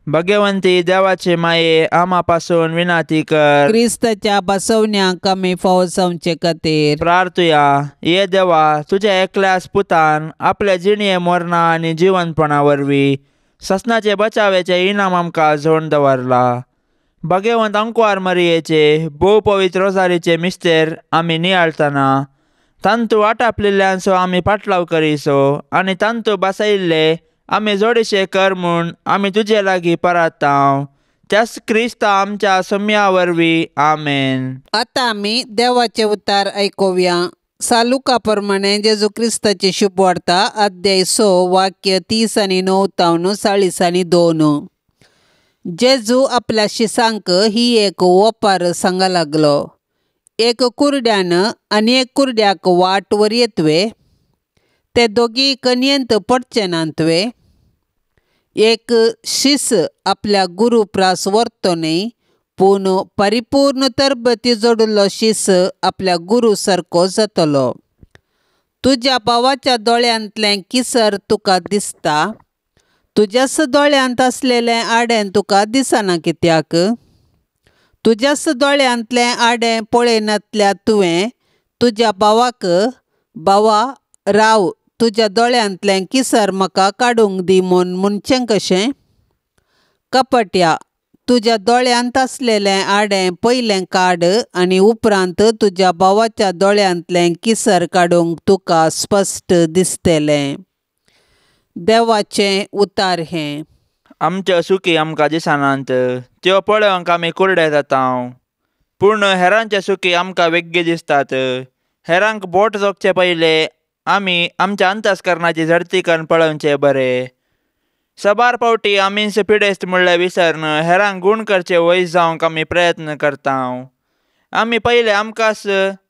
भाग्यवंती देवाचे माये आम्हा पासून विनंती कर. क्रिस्ताच्या बसवण्याक आमी फावो जावचे खातीर प्रार्थुया. ये देवा, तुझ्या एकल्याच पुतान आपल्या जिणये मरणा आनी जिवंतपणा वरवीं ससनाचे बचावेचे इनाम आमकां जोडून दवरला. भाग्यवंत अंकुवार मरियेचे भोव पवित्र रोजारीचे मिस्तेर आमी नियाळतना तांतू आटापलेल्यांचो आमी पाटलाव करिसो आनी तांतू बसयिल्ले आमी जोडीशे कर म्हूण आमी तुजे लागीं परतांव. त्याच क्रिस्ता आमच्या सम्या वरवीं. आमेन. आता आमी देवाचे उतार आयकुया. सालुका प्रमाणे जेजू क्रिस्ताची शुभ वार्ता अध्याय 6 वाक्य 30 आनी 9 40 आनी 2. जेजू आपल्या शिसांक ही एक ओपार सांगा लागलो. एक कुरड्यान आनी एक कुरड्याक वाट वर येतवे. ते दोगी कन्येंत पडचे नांतवे. एक शिस आपल्या गुरू प्रास व्हरतो न्ही, पूण परिपूर्ण तरबती जोडुल्लो शिस आपल्या गुरू सारको जातलो. तुज्या भावाच्या दोळ्यांतलें किसर तुका दिसता, तुज्याच दोळ्यांत असलेलें आडें तुका दिसना कित्याक? तुज्याच दोळ्यांतलें आडें पळयनातल्या तुवें तुज्या भावाक, भावा राव, तुज्या दोळ्यांतलें किसर म्हाका काडूंक दी म्हूण म्हणचें कशें? कपट्या, तुज्या दोळ्यांत असलेलें आडें पयलें काड आनी उपरांत तुज्या भावाच्या दोळ्यांतलें किसर काडूंक तुका स्पश्ट दिसतलें. देवाचें उतार हें. आमच्यो सुखी आमकां दिसनात, त्यो पळोवंक आमी कुरडे जाताव. पूण हेरांचे सुखी आमकां वेगळी दिसतात. हेरांक बोट जोगचे पयले आमी आमच्या अंतस्करणाची झडतीकन पळोवचें बरें. सबार फावटी आमीच पिडेस्त म्हणलें विसरन हेरांक गूण करचे वयस जावंक आमी प्रयत्न करताव. आमी पयले आमकांच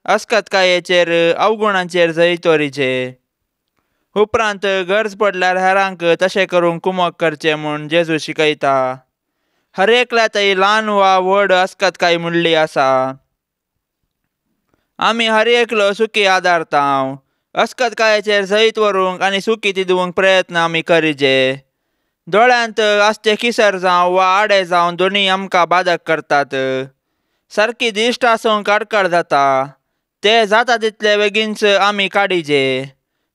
अस्कतकायेचेर अवगुणांचेर जैतोरीचे. उपरांत गरज पडल्यार हेरांक तशें करूंक कुमक करचें म्हूण जेजू शिकयता. हर एकल्यातय ल्हान वा व्हड अस्कतकाय म्हणली आसा. आमी हर एकलो सुखी आदारताव. अस्कतकायेचेर जैत व्हरूंक आनी सुखी दिवंक प्रयत्न आमी करीचे. दोळ्यांत आसचे किसर जावं वा आडे जावं दोनी आमकां बाधक करतात. सारकी दिश्ट आसूंक आडखळ जाता. ते जाता तितले बेगीनच आमी काडीचे.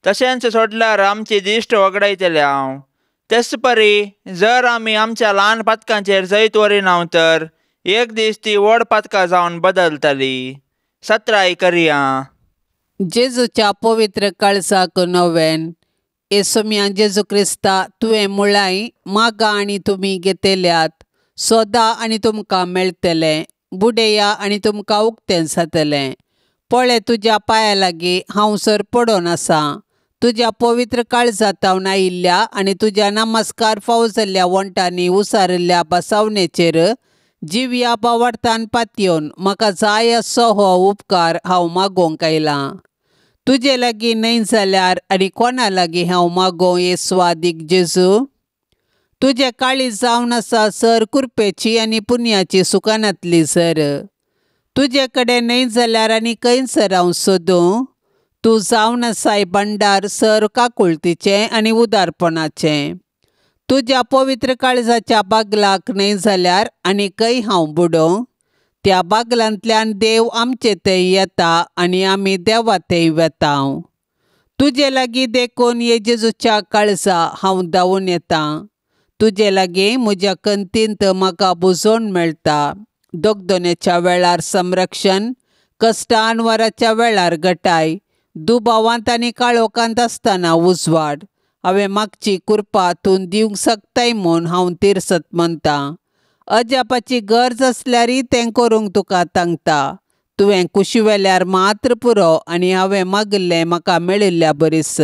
तशेंच सोडल्यार आमची दिश्ट वगडायतल्या. तेच परी जर आमी आमच्या ल्हान पातकांचेर जैत वरिनाव तर एक दीस ती व्हड पातकां जावन बदलतली. सत्राय करया. जेजूच्या पवित्र काळजाक नवेन. येसुम्या जेजू क्रिस्ता, तुवें मुळाय मागा आनी तुमी घेतल्यात. सोदा आनी तुमकां मेळटलें. बुडेया आनी तुमकां उक्तें जातलें. पळय, तुज्या पांया लागीं हांव सर पडोन आसा. तुज्या पवित्र काळजांतावन आयिल्ल्या आनी तुज्या नमस्कार फावो जाल्ल्या वंटांनी उसारिल्ल्या बसावणेचेर जिवया बावार्थान पातयेवन म्हाका जाय असो हो उपकार हांव मागोवंक आयलां. तुजे लागीं न्हय जाल्यार आनी कोणा लागीं हांव मागों येसवादीक जेजू? तुजे काळी जावन आसा सर कुरपेची आनी पुन्याची सुकानांतली सर. तुजे कडेन न्हय जाल्यार आनी खंयसर हांव सोदूं? तूं जावन आसाय भंडार सर काकुळतीचें आनी उदारपणाचें. तुज्या पवित्र काळजाच्या बागलाक न्हय जाल्यार आनी खंय हांव बुडों? त्या बागलांतल्यान देव आमचे थंय येता आनी आमी देवा थंय वेताव. तुजे लागीं देखून हे जेजूच्या काळजा हांव धांवून येतां. तुजे लागीं म्हज्या खंतींत म्हाका बुजोवन मेळटा. दोगदोनेच्या वेळार संरक्षण, कश्टान वराच्या वेळार घटाय, दुबावांत आनी काळोखांत आसतना उजवाड. हांवें मागची कृपा तूं दिवंक शकताय म्हूण हांव तिरसत म्हणटां. अजापाची गरज आसल्यारय तें करूंक तुका तांगता. तुवें कुशी वेल्यार मात्र पुरो आनी हांवें मागिल्लें म्हाका मेळिल्ल्या बरीस.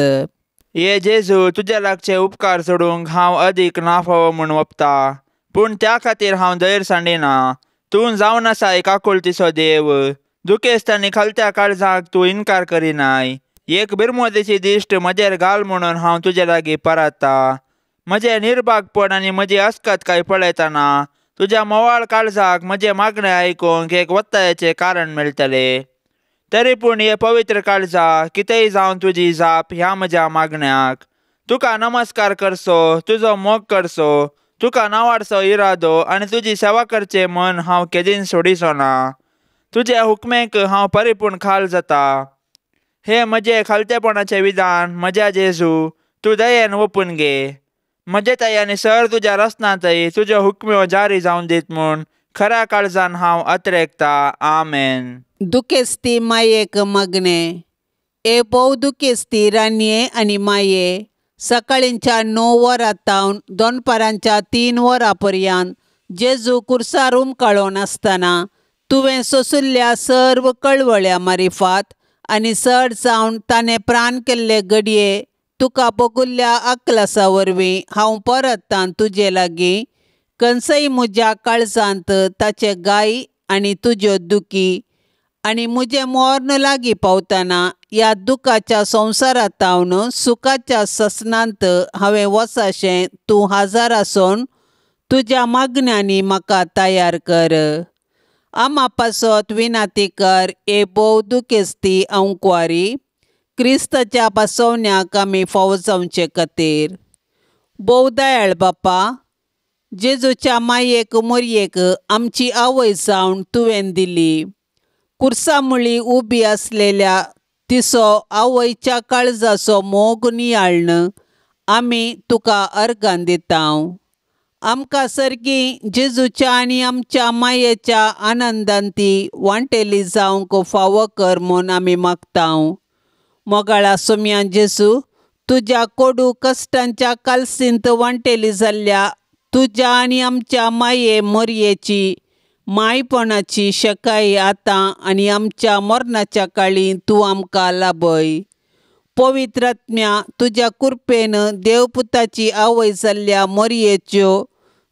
ये जेजू, तुज्या लागचे उपकार सोडूंक हांव अदीक नाफावो म्हूण वपता. पूण त्या खातीर हांव धैर्य सांडिना. तूं जावन आसाय काकुळतीचो देव. दुखेस्त आनी खालत्या काळजाक तूं इन्कार करिनाय. एक बिरमोदेची दिश्ट म्हजेर घाल म्हणून हांव तुजे लागीं परतां. म्हजें निर्भागपण आनी म्हजी अस्कतकाय पळयतना तुज्या मोवाळ काळजाक म्हजे मागणें आयकूंक एक वत्तायेचें कारण मेळटलें. तरी पूण हे पवित्र काळजा, कितेंय जावन तुजी जाप ह्या म्हज्या मागण्याक. तुका नमस्कार करचो, तुजो मोग करचो, तुका नावाडचो इरादो आनी तुजी सेवा करचें मन हांव केदीन सोडिचो ना. तुज्या हुकमेक हांव परिपूर्ण खाल जाता. हे म्हजे खालतेपणाचें विधान म्हज्या जेजू, तूं दयेन ओपून घे. म्हजे तयानी सर तुज्या रस्त्यांतय तुज्यो हुकम्यो जारी जावन दीत म्हूण खऱ्या काळजान हांव अत्रेकता. आमेन. दुखेस्ती मायेक मागणें. ए भोव दुखेस्ती रान्ये आनी माये, सकाळींच्या 9 वरांतावन दोनपारांच्या 3 वरां पर्यंत जेजू कुर्सार उमकाळोन आसतना तुवें सोंसिल्ल्या सर्व कळवळ्या मारिफात आनी चड जावन ताणें प्राण केल्ले घडये तुका बगुल्ल्या आकलासा वरवीं हांव परततां तुजे लागीं खंयसय म्हज्या काळजांत ताचे गाय आनी तुज्यो दुखी आनी म्हजें मरण लागीं पावतना ह्या दुखाच्या संवसारांतावन सुखाच्या ससनांत हांवें वचाशें तूं हाजार आसोन तुज्या मागण्यांनी म्हाका तयार कर. आमा पासत विनाती कर ए भोव दुखेस्ती अंकुवारी क्रिस्ताच्या पासवण्याक आमी फावो जावचे खातीर. भोव दयाळ बापा, जेजूच्या मायेक मोरयेक आमची आवय जावन तुवें दिली. कुर्सा मुळी उबी आसलेल्या तिसो आवयच्या काळजाचो मोग नियाळन आमी तुका अर्गां दितांव. आमकां सर्गी जेजूच्या आनी आमच्या मायेच्या आनंदांती वांटेली जावंक फावो कर म्हूण आमी मागतांव. मोगाळा सोम्या जेजू, तुज्या कोडू कश्टांच्या कालसींत वांटेली जाल्ल्या तुज्या आनी आमच्या माये मोरयेची मायपणाची शकाय आतां आनी आमच्या मरणाच्या काळी तूं आमकां लाभय. पवित्र आत्म्या, तुज्या कृपेन देवपुताची आवय जाल्ल्या मोरयेच्यो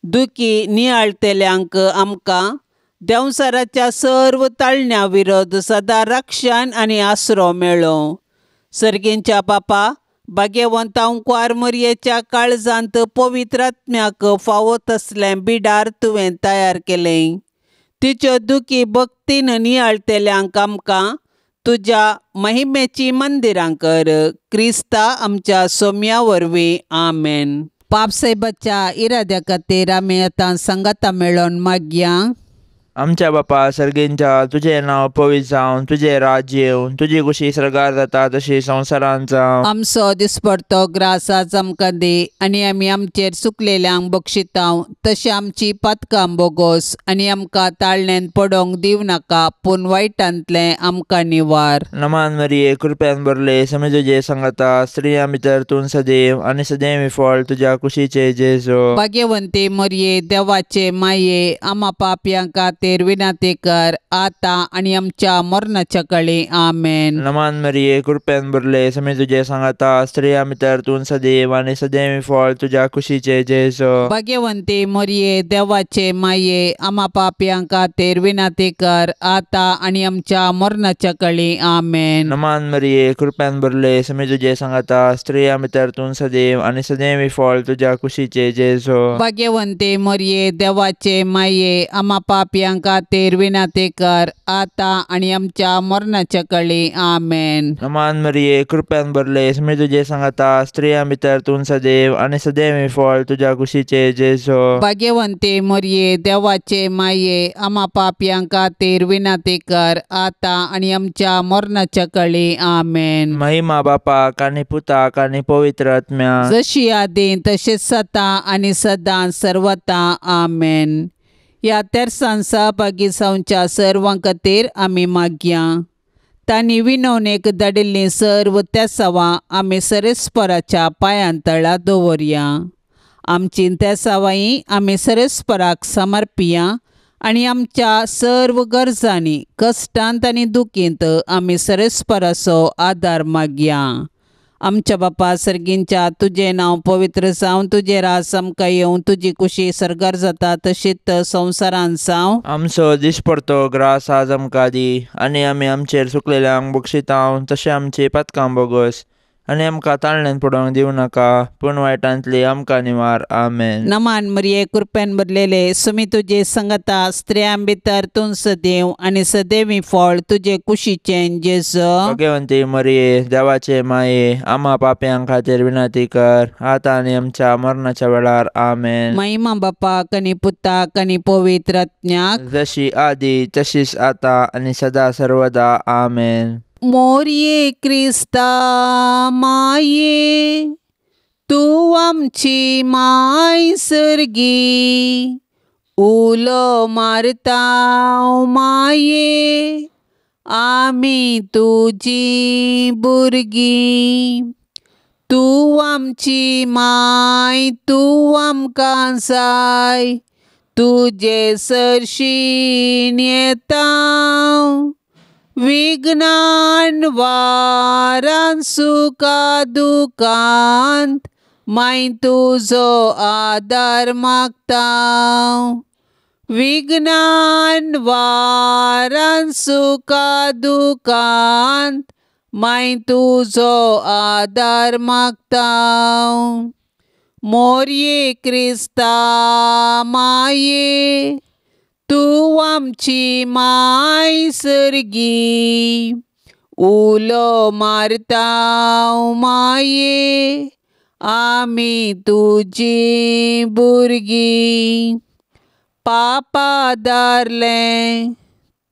दुखी नियाळतेल्यांक आमकां देंवसाराच्या सर्व ताळण्या विरोध सदां रक्षण आनी आसरो मेळ्ळो. सर्गींच्या बापा, भाग्यवंत अंकुवार मोरयेच्या काळजांत पवित्र आत्म्याक फावो तसलें बिडार तुवें तयार केलें. तिच्यो दुखी भक्तीन नियाळतेल्यांक आमकां तुज्या महिमेची मंदिरां कर. क्रिस्ता आमच्या सोम्या वरवीं. आमेन. पापसाहेबाच्या इराद्या खातीर आमी आतां संगता मेळोन मागया. आमच्या बापा सर्गींच्या, तुजें नांव पवित्र जावन तुजें राज्य येवन तुजी कुशी सर्गार जाता तशी संवसारांत जावं. आमचो दिसपडतो ग्रास आज आमकां दे आनी आमी आमचेर चुकलेल्यांक बक्षितांव तशें आमची पातकां बोगोस आनी आमकां ताळणेन पडोवंक दिवं नाका पूण वायटांतलें आमकां निवार. नमान मरिये, कृपेन भरले समी तुजे संगता स्त्रियां भितर तूं सदैव आनी सदैव फळ तुज्या कुशीचे जेजू. भाग्यवंते मोरये, देवाचे माये, आमा पापयां खातीर विनाती कर आतां आनी आमच्या मरणाच्या काळी. आमेन. नमान मरिये, कृपेन भरले समी तुजे सांगता स्त्रियां भितर तूं सदैव आनी सदैव फळ तुज्या कुशीचे जेजू. भाग्यवंते मोरये, देवाचे माये, आमा पापयां खातीर विनाती कर आतां आनी आमच्या मरणाच्या काळी. आमेन. नमान मरिये, कृपेन भरले समी तुजे सांगता स्त्रियां भितर तूं सदैव आनी सदैव फळ तुज्या कुशीचे जेजू. भाग्यवंते मोरये, देवाचे माये, आमा पापयां खातीर विनाती कर आतां आनी आमच्या मरणाच्या काळी. आमेन. नमान मरिये, कृपेन भरले समी तुजे सांगता स्त्रियां भितर तूं सदैव आनी सदैव फळ तुज्या कुशीचे जेजू. भाग्यवंते मोरये, देवाचे माये, आमा पापयां खातीर विनाती कर आतां आनी आमच्या मरणाच्या काळी. आमेन. महिमा बापाक आनी पुताक आनी पवित्र आत्म्या जशी आदी तशेंच आतां आनी सदां सर्वता. आमेन. ह्या तेर्सान सहभागी जावच्या सर्वां खातीर आमी मागया. तांणी विनवणेक धाडिल्लीं सर्व तेसावां आमी सरेस्पराच्या पांयां तळा दवरया. आमची तेसावांय आमी सरेस्पराक समर्पिया आनी आमच्या सर्व गरजांनी कश्टांत आनी दुखींत आमी सरेस्पराचो आदार मागया. आमच्या बापा सर्गींच्या, तुजें नांव पवित्र जावन तुजें रास आमकां येवन तुजी कुशी सर्गार जाता तशीच संवसारांत जावं. आमचो दिसपडतो ग्रास आज आमकां दी आनी आमी आमचेर चुकलेल्यांक बक्षितांव तशें आमची पातकां बोगोस आनी आमकां ताळणेन पडोवंक दिवं नाका पूण वायटांतली आमकां निवार. आमेन. नमान मरिये, कृपेन भरलेले समी तुजे संगता स्त्रियां भितर तूं सदैव आनी सदैवी फळ तुजे कुशीचें जेजू. भाग्यवंती मरिये, देवाचे माये, आमा पापयां खातीर विनाती कर आतां आनी आमच्या मरणाच्या वेळार. आमेन. महिमा बापाक आनी पुताक आनी पवित्र आत्म्याक जशी आदी तशीच आतां आनी सदां सर्वदा. आमेन. मोरये क्रिस्ता माये, तूं आमची माय सर्गी, उलो मारतांव माये, आमी तुजी भुरगीं. तू आमची माय तू आमकां जाय तुजे सरशीन येता विघ्नान वारान सुखा दुखांत माय तुजो आदार मागता विघ्नान वारान सुखा दुखांत माय तुजो आदार मागता मोरये क्रिस्ता माये तू आमची माय सर्गी उलो मारता माये आमी तुजी भुरगीं पापा दारलें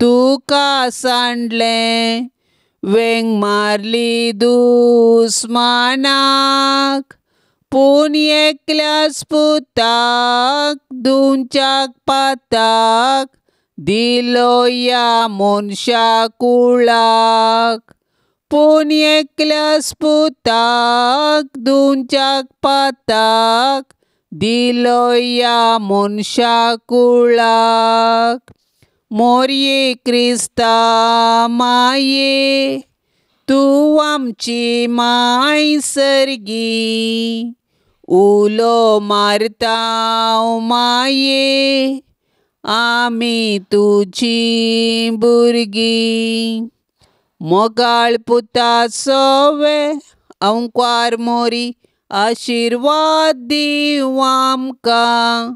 तुका सांडलें वेंग मारली दुस्मानाक पूण एकल्याच पुताक दुंच्याक पाताक दिलो या मनशा कुळाक पूण एकल्याच पुताक दुंच्याक पाताक दिलो या मनशा कुळाक मोरये क्रिस्ता माये तू आमची माय सर्गी उलो मारता माये आमी तुजी भुरगीं मोगाळ पुताचो अंकार मोरी आशिर्वाद दिव आमकां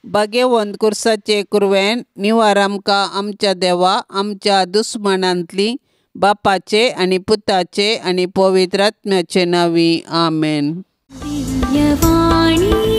भाग्यवंत कुर्साचे कुरवेन निवार आमकां आमच्या देवा आमच्या दुस्मनांतली बापाचे आनी पुताचे आनी पवित्र आत्म्याचे नांवी आमेन. दिव्यवाणी